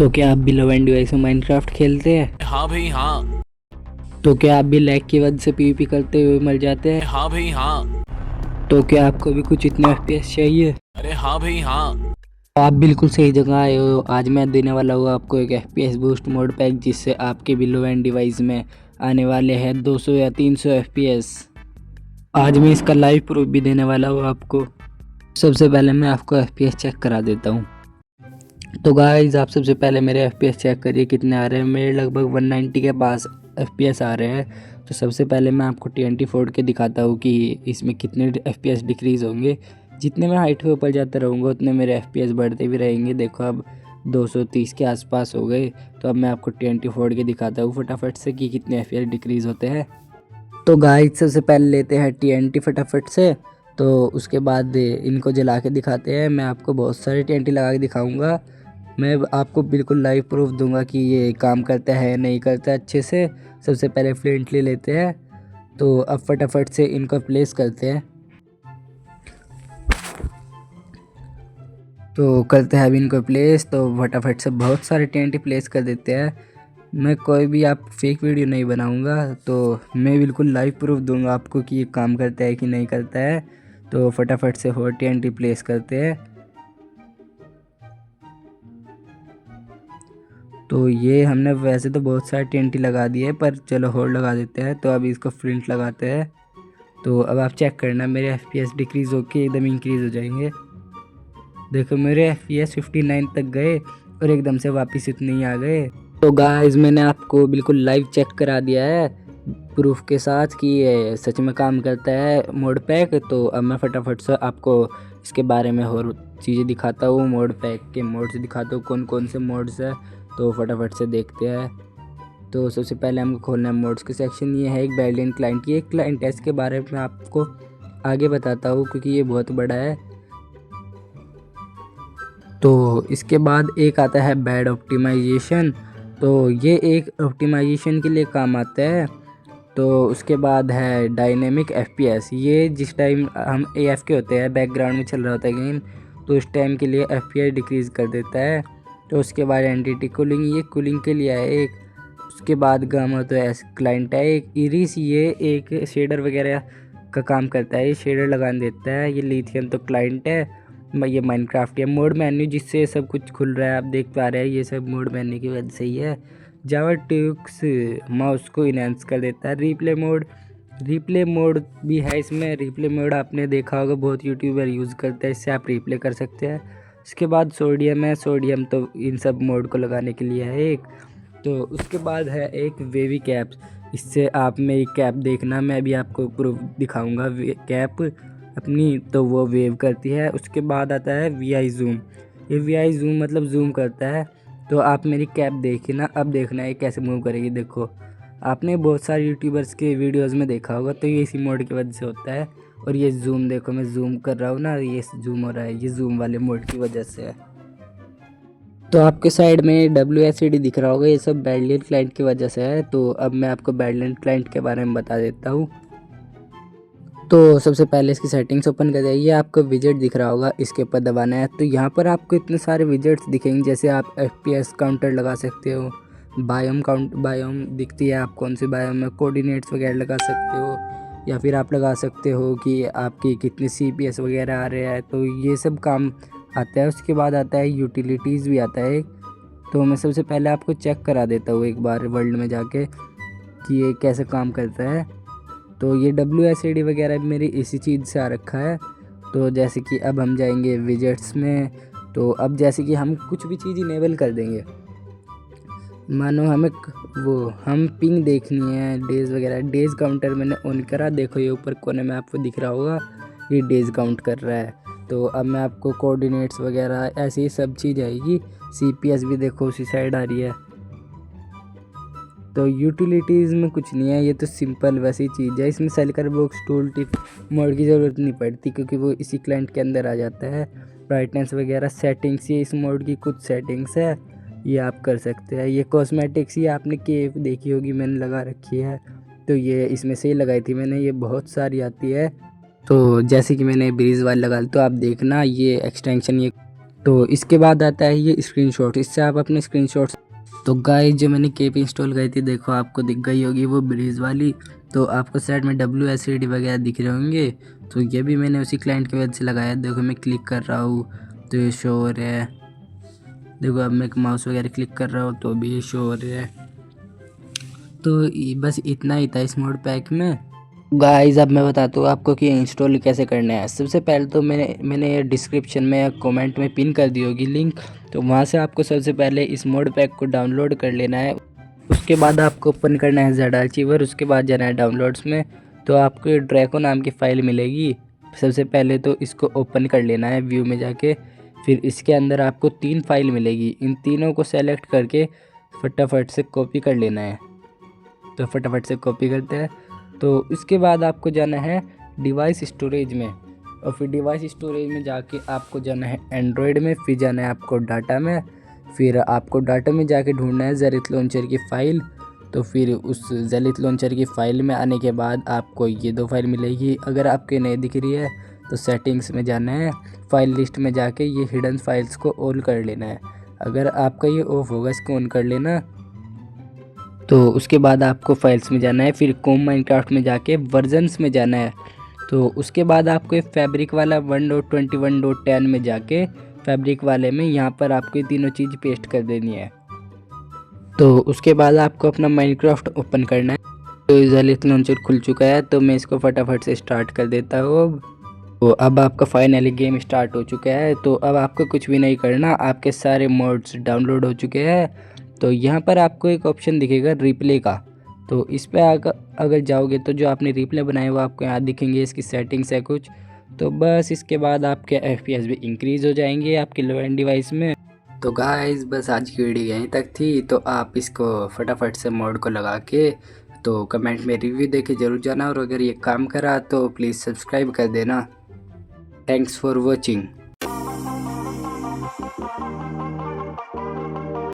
तो क्या आप भी लव एंड डिवाइस में माइनक्राफ्ट खेलते हैं? हाँ भाई हाँ। तो क्या आप भी लैग की वजह से पीवीपी करते हुए मर जाते हैं? हाँ भाई हाँ। तो क्या आपको भी कुछ इतने एफपीएस चाहिए? अरे हाँ भाई हाँ। तो आप बिल्कुल सही जगह आए हो। आज मैं देने वाला हूँ आपको एक एफपीएस बूस्ट मोड पैक, जिससे आपके भी लो एंड डिवाइस में आने वाले हैं 200 या 300 एफपीएस। आज मैं इसका लाइव प्रूफ भी देने वाला हूँ आपको। सबसे पहले मैं आपको एफपीएस चेक करा देता हूँ। तो गाइस, आप सबसे पहले मेरे एफपीएस चेक करिए कितने आ रहे हैं। मेरे लगभग 190 के पास एफपीएस आ रहे हैं। तो सबसे पहले मैं आपको टीएनटी फोड़ के दिखाता हूँ कि इसमें कितने एफपीएस डिक्रीज़ होंगे। जितने मैं हाइट के ऊपर जाता रहूँगा उतने मेरे एफपीएस बढ़ते भी रहेंगे। देखो अब 230 के आसपास हो गए। तो अब मैं आपको टीएनटी फोड़ के दिखाता हूँ फटाफट से कि कितने एफपीएस डिक्रीज़ होते हैं। तो गाइस, सबसे पहले लेते हैं टीएनटी फटाफट से। तो उसके बाद इनको जला के दिखाते हैं। मैं आपको बहुत सारे टीएनटी लगा के दिखाऊंगा। मैं आपको बिल्कुल लाइव प्रूफ दूंगा कि ये काम करता है नहीं करता अच्छे से। सबसे पहले फ्लिंट ले लेते हैं। तो अब फटाफट से इनको प्लेस करते हैं। तो करते हैं अब इनको प्लेस। तो फटाफट से बहुत सारे टीएनटी प्लेस कर देते हैं। मैं कोई भी आप फेक वीडियो नहीं बनाऊंगा, तो मैं बिल्कुल लाइव प्रूफ दूंगा आपको कि ये काम करता है कि नहीं करता है। तो फटाफट से और टीएनटी प्लेस करते हैं। तो ये हमने वैसे तो बहुत सारे टीएनटी लगा दिए, पर चलो होल्ड लगा देते हैं। तो अभी इसको फ्लिंट लगाते हैं। तो अब आप चेक करना, मेरे एफपीएस डिक्रीज़ होके एकदम इंक्रीज़ हो जाएंगे। देखो मेरे एफपीएस 59 तक गए और एकदम से वापस इतने ही आ गए। तो गाइस, मैंने आपको बिल्कुल लाइव चेक करा दिया है प्रूफ के साथ कि ये सच में काम करता है मोड पैक। तो अब मैं फटाफट से आपको इसके बारे में और चीज़ें दिखाता हूँ। मोड पैक के मोड्स दिखाता हूँ, कौन कौन से मोड्स है। तो फटाफट से देखते हैं। तो सबसे पहले हमको खोलना है मोड्स के सेक्शन। ये है एक बैलियन क्लाइंट। ये एक क्लाइंट है, इसके बारे में आपको आगे बताता हूँ क्योंकि ये बहुत बड़ा है। तो इसके बाद एक आता है बैड ऑप्टिमाइजेशन। तो ये एक ऑप्टिमाइजेशन के लिए काम आता है। तो उसके बाद है डायनेमिक एफपीएस। ये जिस टाइम हम एएफके होते हैं, बैकग्राउंड में चल रहा होता है गेम, तो उस टाइम के लिए एफपीएस डिक्रीज़ कर देता है। तो उसके बाद एंटिटी कूलिंग, ये कूलिंग के लिए है एक। उसके बाद गामा तो एस क्लाइंट है एक। इरिस, ये एक शेडर वगैरह का काम करता है, ये शेडर लगा देता है। ये लिथियम तो क्लाइंट है। ये माइनक्राफ्ट है मोड मेन्यू, जिससे सब कुछ खुल रहा है, आप देख पा रहे हैं। ये सब मोड मेन्यू की वजह से ही है। जावा ट्यूक्स माउस को इनहेंस कर देता है। रिप्ले मोड भी है इसमें। रिप्ले मोड आपने देखा होगा, बहुत यूट्यूबर यूज़ करते हैं, इससे आप रिप्ले कर सकते हैं। इसके बाद सोडियम है। सोडियम तो इन सब मोड को लगाने के लिए है एक। तो उसके बाद है एक वेवी कैप। इससे आप मेरी कैप देखना, मैं भी आपको प्रूफ दिखाऊंगा कैप अपनी। तो वो वेव करती है। उसके बाद आता है वीआई जूम। ये वीआई जूम मतलब जूम करता है। तो आप मेरी कैप देखना, अब देखना है कैसे मूव करेगी। देखो, आपने बहुत सारे यूट्यूबर्स के वीडियोस में देखा होगा। तो ये इसी मोड की वजह से होता है। और ये जूम देखो, मैं जूम कर रहा हूँ ना, ये जूम हो रहा है, ये जूम वाले मोड की वजह से है। तो आपके साइड में WSD दिख रहा होगा, ये सब बैडलैंड क्लाइंट की वजह से है। तो अब मैं आपको बैडलैंड क्लाइंट के बारे में बता देता हूँ। तो सबसे पहले इसकी सेटिंग्स ओपन कर जाइए। आपको विजेट दिख रहा होगा, इसके ऊपर दबाना है। तो यहाँ पर आपको इतने सारे विजेट्स दिखेंगे, जैसे आप FPS काउंटर लगा सकते हो, बायोम दिखती है आप कौन से बायोम में, कोऑर्डिनेट्स वगैरह लगा सकते हो, या फिर आप लगा सकते हो कि आपकी कितने CPS वगैरह आ रहे हैं। तो ये सब काम आता है। उसके बाद आता है यूटिलिटीज़ भी आता है। तो मैं सबसे पहले आपको चेक करा देता हूँ एक बार वर्ल्ड में जाके कि ये कैसे काम करता है। तो ये WSD वगैरह मेरी इसी चीज़ से आ रखा है। तो जैसे कि अब हम जाएंगे विजेट्स में। तो अब जैसे कि हम कुछ भी चीज़ इनेबल कर देंगे, मानो हमें हम पिंग देखनी है, डेज़ वगैरह। डेज़ काउंटर मैंने ऑन करा, देखो ये ऊपर कोने में आपको दिख रहा होगा, ये डेज़ काउंट कर रहा है। तो अब मैं आपको कोऑर्डिनेट्स वगैरह ऐसी सब चीज़ आएगी। CPS भी देखो उसी साइड आ रही है। तो यूटिलिटीज़ में कुछ नहीं है, ये तो सिंपल वैसी चीज़ है। इसमें सेलकर बॉक्स टूल टिप मोड की ज़रूरत नहीं पड़ती, क्योंकि वो इसी क्लाइंट के अंदर आ जाता है। ब्राइटनेस वगैरह सेटिंग्स, ये इस मोड की कुछ सेटिंग्स है, ये आप कर सकते हैं। ये कॉस्मेटिक्स, ये आपने केव देखी होगी, मैंने लगा रखी है। तो ये इसमें से ही लगाई थी मैंने, ये बहुत सारी आती है। तो जैसे कि मैंने ब्रीज वाली लगा ली, तो आप देखना ये एक्सटेंशन, ये तो इसके बाद आता है ये स्क्रीनशॉट, इससे आप अपने स्क्रीनशॉट। तो गाइस जो मैंने केप इंस्टॉल करी थी, देखो आपको दिख गई होगी वो ब्रीज वाली। तो आपको साइड में WSD वगैरह दिख रहे होंगे। तो ये भी मैंने उसी क्लाइंट की वजह से लगाया। देखो मैं क्लिक कर रहा हूँ तो ये शो हो रहा है। देखो अब मैं माउस वगैरह क्लिक कर रहा हूँ तो भी ये शो हो रहा है। तो बस इतना ही था इस मोड पैक में। गाइस अब मैं बताता हूँ आपको कि इंस्टॉल कैसे करना है। सबसे पहले तो मैंने डिस्क्रिप्शन में या कमेंट में पिन कर दी होगी लिंक। तो वहाँ से आपको सबसे पहले इस मोड पैक को डाउनलोड कर लेना है। उसके बाद आपको ओपन करना है Z आर्चिवर। उसके बाद जाना है डाउनलोड्स में। तो आपको ड्रैको नाम की फ़ाइल मिलेगी। सबसे पहले तो इसको ओपन कर लेना है व्यू में जाके। फिर इसके अंदर आपको 3 फाइल मिलेगी। इन तीनों को सेलेक्ट करके फटाफट से कॉपी कर लेना है। तो फटाफट से कॉपी करते हैं। तो इसके बाद आपको जाना है डिवाइस स्टोरेज में। और फिर डिवाइस स्टोरेज में जाके आपको जाना है एंड्रॉयड में। फिर जाना है आपको डाटा में। फिर आपको डाटा में जाके ढूंढना है ज़ेरिथ लॉन्चर की फ़ाइल। तो फिर उस ज़ेरिथ लॉन्चर की फ़ाइल में आने के बाद आपको ये 2 फाइल मिलेगी। अगर आपके नहीं दिख रही है तो सेटिंग्स में जाना है, फाइल लिस्ट में जाके ये हिडन फाइल्स को ऑन कर लेना है। अगर आपका ये ऑफ होगा इसको ऑन कर लेना। तो उसके बाद आपको फाइल्स में जाना है। फिर कॉम माइनक्राफ्ट में जाके वर्जन्स में जाना है। तो उसके बाद आपको ये फैब्रिक वाला 1.21.10 में जाके फैब्रिक वाले में यहाँ पर आपको ये तीनों चीज़ पेस्ट कर देनी है। तो उसके बाद आपको अपना माइनक्राफ्ट ओपन करना है। तो ज़ेरिथ लॉन्चर खुल चुका है। तो मैं इसको फटाफट से स्टार्ट कर देता हूँ अब। तो अब आपका फाइनली गेम स्टार्ट हो चुका है। तो अब आपको कुछ भी नहीं करना, आपके सारे मोड्स डाउनलोड हो चुके हैं। तो यहाँ पर आपको एक ऑप्शन दिखेगा रिप्ले का। तो इस पर अगर जाओगे तो जो आपने रिप्ले बनाए वो आपको यहाँ दिखेंगे। इसकी सेटिंग्स है कुछ। तो बस इसके बाद आपके FPS भी इंक्रीज़ हो जाएंगे आपके लो एंड डिवाइस में। तो गाइस बस आज की वीडियो यहीं तक थी। तो आप इसको फटाफट से मोड को लगा के तो कमेंट में रिव्यू देके ज़रूर जाना। और अगर ये काम करा तो प्लीज़ सब्सक्राइब कर देना। Thanks for watching.